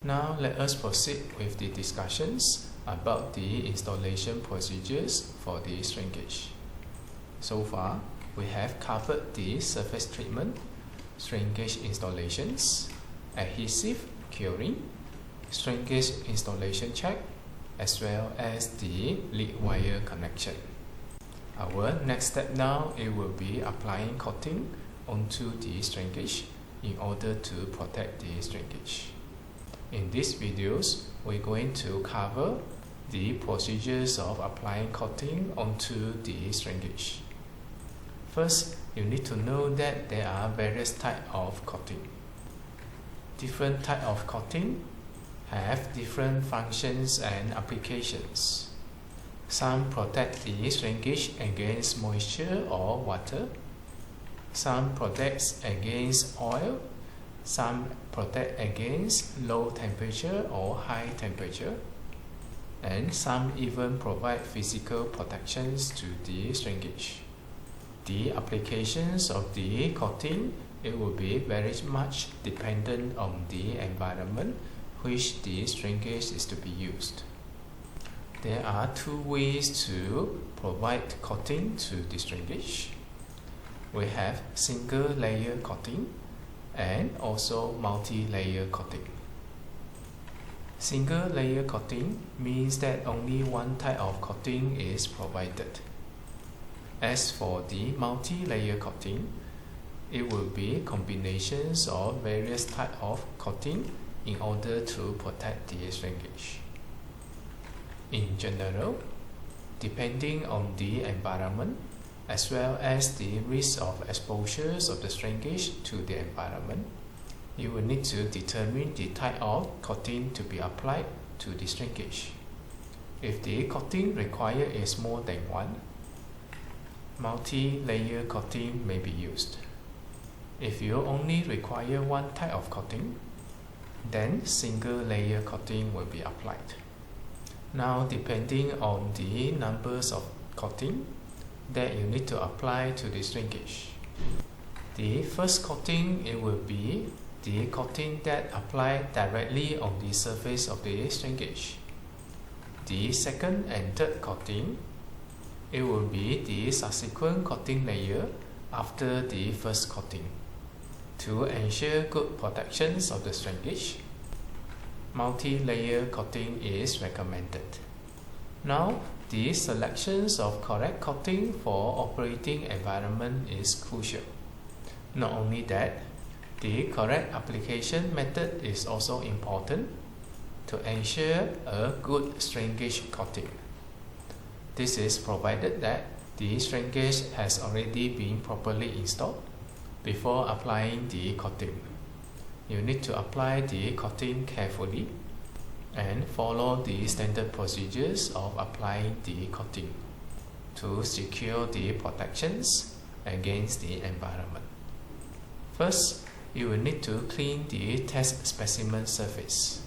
Now let us proceed with the discussions about the installation procedures for the strain gauge. So far, we have covered the surface treatment, strain gauge installations, adhesive curing, strain gauge installation check, as well as the lead wire connection. Our next step now, it will be applying coating onto the strain gauge in order to protect the strain gauge. In these videos, we're going to cover the procedures of applying coating onto the strain gauge. First, you need to know that there are various types of coating. Different types of coating have different functions and applications. Some protect the strain gauge against moisture or water. Some protect against oil. Some protect against low temperature or high temperature. And some even provide physical protections to the strain gauge. The applications of the coating, it will be very much dependent on the environment which the strain gauge is to be used. There are two ways to provide coating to the strain gauge. We have single layer coating and also multi-layer coating. Single layer coating means that only one type of coating is provided. As for the multi-layer coating, it will be combinations of various types of coating in order to protect the strain gauge. In general, depending on the environment as well as the risk of exposures of the strain gauge to the environment, you will need to determine the type of coating to be applied to the strain gauge. If the coating required is more than one, multi-layer coating may be used. If you only require one type of coating, then single layer coating will be applied. Now, depending on the numbers of coating that you need to apply to the strain gauge. The first coating, it will be the coating that applied directly on the surface of the strain gauge. The second and third coating, it will be the subsequent coating layer after the first coating. To ensure good protections of the strain gauge, multi-layer coating is recommended. Now, the selections of correct coating for operating environment is crucial. Not only that, the correct application method is also important to ensure a good strain gauge coating. This is provided that the strain gauge has already been properly installed before applying the coating. You need to apply the coating carefully and follow the standard procedures of applying the coating to secure the protections against the environment. First, you will need to clean the test specimen surface.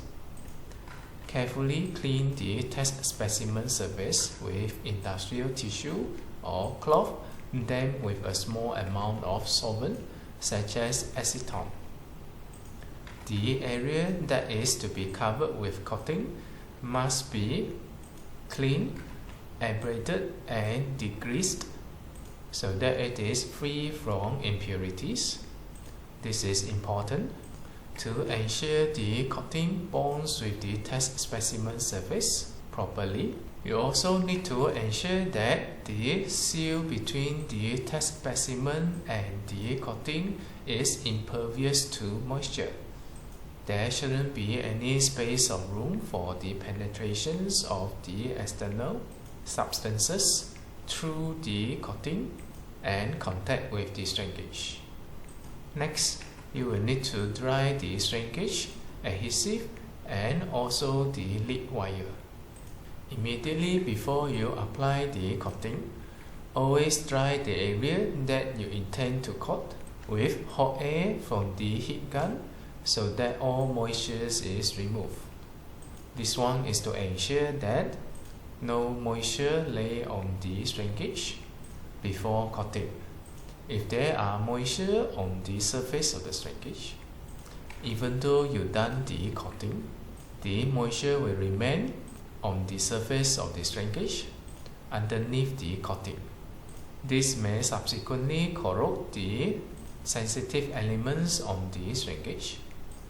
Carefully clean the test specimen surface with industrial tissue or cloth, damp with a small amount of solvent such as acetone. The area that is to be covered with coating must be cleaned, abraded and degreased so that it is free from impurities. This is important to ensure the coating bonds with the test specimen surface properly. You also need to ensure that the seal between the test specimen and the coating is impervious to moisture. There shouldn't be any space or room for the penetrations of the external substances through the coating and contact with the strain gauge. Next, you will need to dry the strain gauge, adhesive and also the lead wire. Immediately before you apply the coating, always dry the area that you intend to coat with hot air from the heat gun so that all moisture is removed. This one is to ensure that no moisture lay on the strain gauge before coating. If there are moisture on the surface of the strain gauge, even though you done the coating, the moisture will remain on the surface of the shrinkage underneath the coating. This may subsequently corrode the sensitive elements on the shrinkage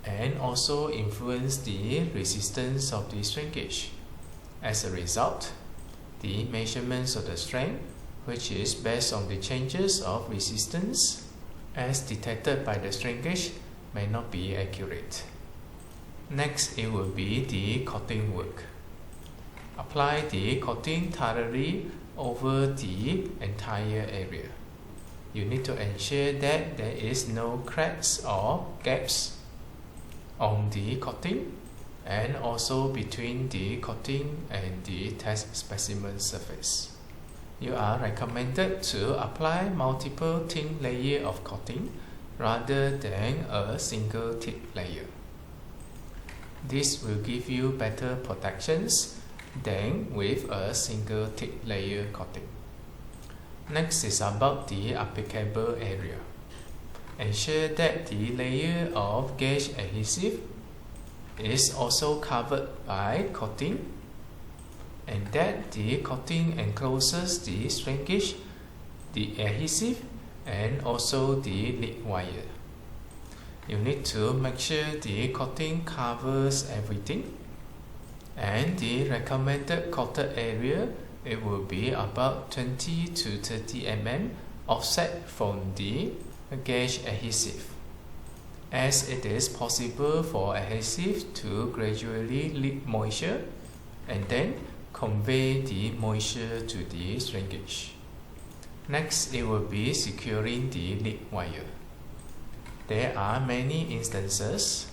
and also influence the resistance of the shrinkage. As a result, the measurements of the strength, which is based on the changes of resistance as detected by the shrinkage, may not be accurate. Next, it will be the coating work. Apply the coating thoroughly over the entire area. You need to ensure that there is no cracks or gaps on the coating and also between the coating and the test specimen surface. You are recommended to apply multiple thin layers of coating rather than a single thick layer. This will give you better protections than with a single thick layer coating. Next is about the applicable area. Ensure that the layer of gauge adhesive is also covered by coating and that the coating encloses the shrinkage, the adhesive and also the lead wire. You need to make sure the coating covers everything, and the recommended coated area, it will be about 20 to 30 mm offset from the gauge adhesive, as it is possible for adhesive to gradually leak moisture and then convey the moisture to the shrinkage. Next, it will be securing the lead wire. There are many instances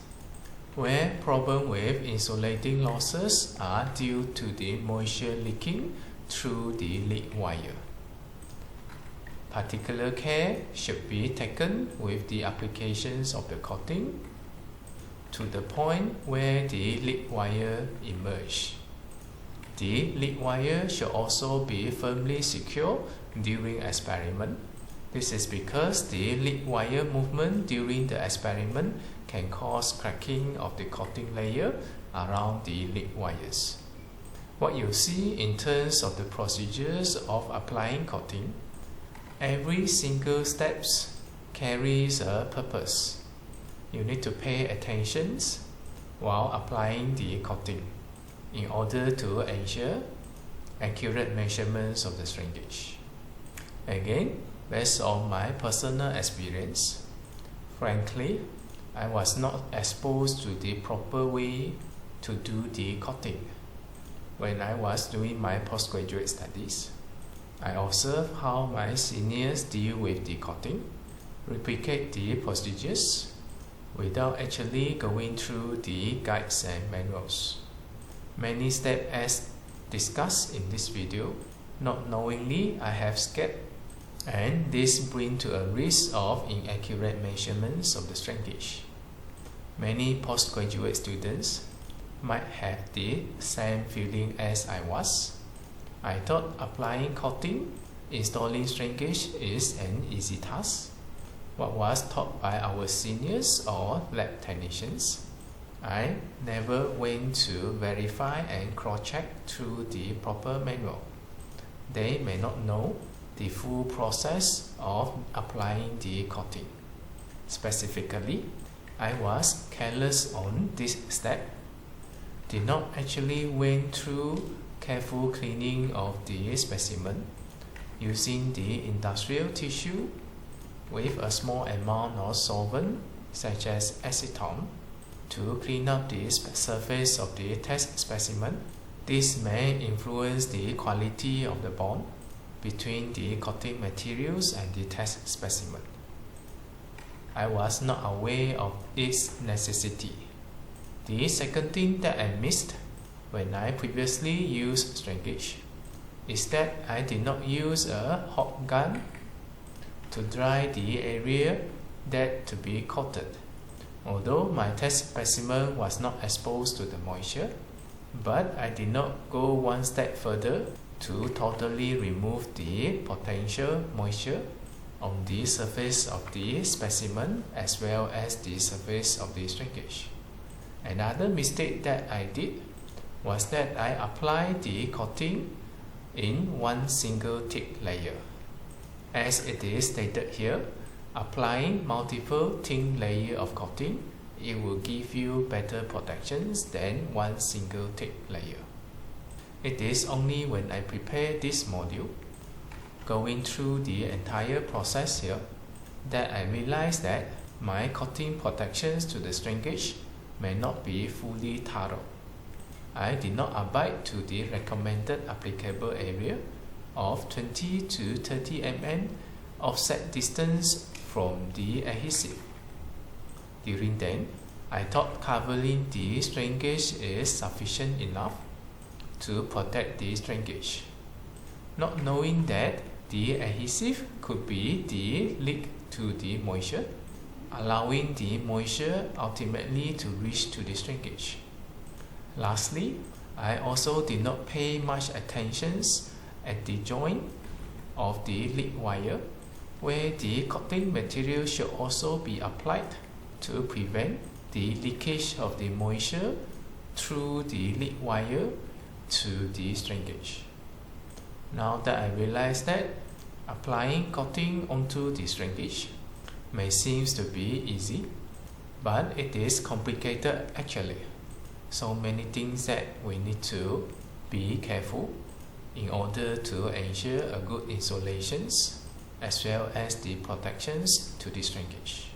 where problems with insulating losses are due to the moisture leaking through the lead wire. Particular care should be taken with the applications of the coating to the point where the lead wire emerges. The lead wire should also be firmly secured during experiment. This is because the lead wire movement during the experiment can cause cracking of the coating layer around the lead wires. What you see in terms of the procedures of applying coating, every single step carries a purpose. You need to pay attention while applying the coating in order to ensure accurate measurements of the shrinkage. Again, based on my personal experience, frankly, I was not exposed to the proper way to do the coating. When I was doing my postgraduate studies, I observed how my seniors deal with the coating, replicate the procedures without actually going through the guides and manuals. Many steps as discussed in this video, not knowingly I have skipped, and this brings to a risk of inaccurate measurements of the shrinkage. Many postgraduate students might have the same feeling as I was. I thought applying coating, installing shrinkage is an easy task. What was taught by our seniors or lab technicians, I never went to verify and cross-check through the proper manual. They may not know the full process of applying the coating. Specifically, I was careless on this step, did not actually went through careful cleaning of the specimen using the industrial tissue with a small amount of solvent such as acetone to clean up the surface of the test specimen. This may influence the quality of the bond between the coating materials and the test specimen. I was not aware of its necessity. The second thing that I missed when I previously used shrinkage is that I did not use a hot gun to dry the area that to be coated. Although my test specimen was not exposed to the moisture, but I did not go one step further to totally remove the potential moisture on the surface of the specimen as well as the surface of the shrinkage. Another mistake that I did was that I applied the coating in one single thick layer. As it is stated here, applying multiple thin layers of coating, it will give you better protections than one single thick layer. It is only when I prepare this module, going through the entire process here, that I realized that my coating protections to the strain gauge may not be fully thorough. I did not abide to the recommended applicable area of 20 to 30 mm offset distance from the adhesive. During then, I thought covering the strain gauge is sufficient enough to protect the strain gauge, not knowing that the adhesive could be the leak to the moisture, allowing the moisture ultimately to reach to the strain gauge. Lastly, I also did not pay much attention at the joint of the lead wire, where the coating material should also be applied to prevent the leakage of the moisture through the lead wire to the strain gauge. Now that I realize that applying coating onto the strain gauge may seem to be easy, but it is complicated actually. So many things that we need to be careful in order to ensure a good insulations as well as the protections to the strain gauge.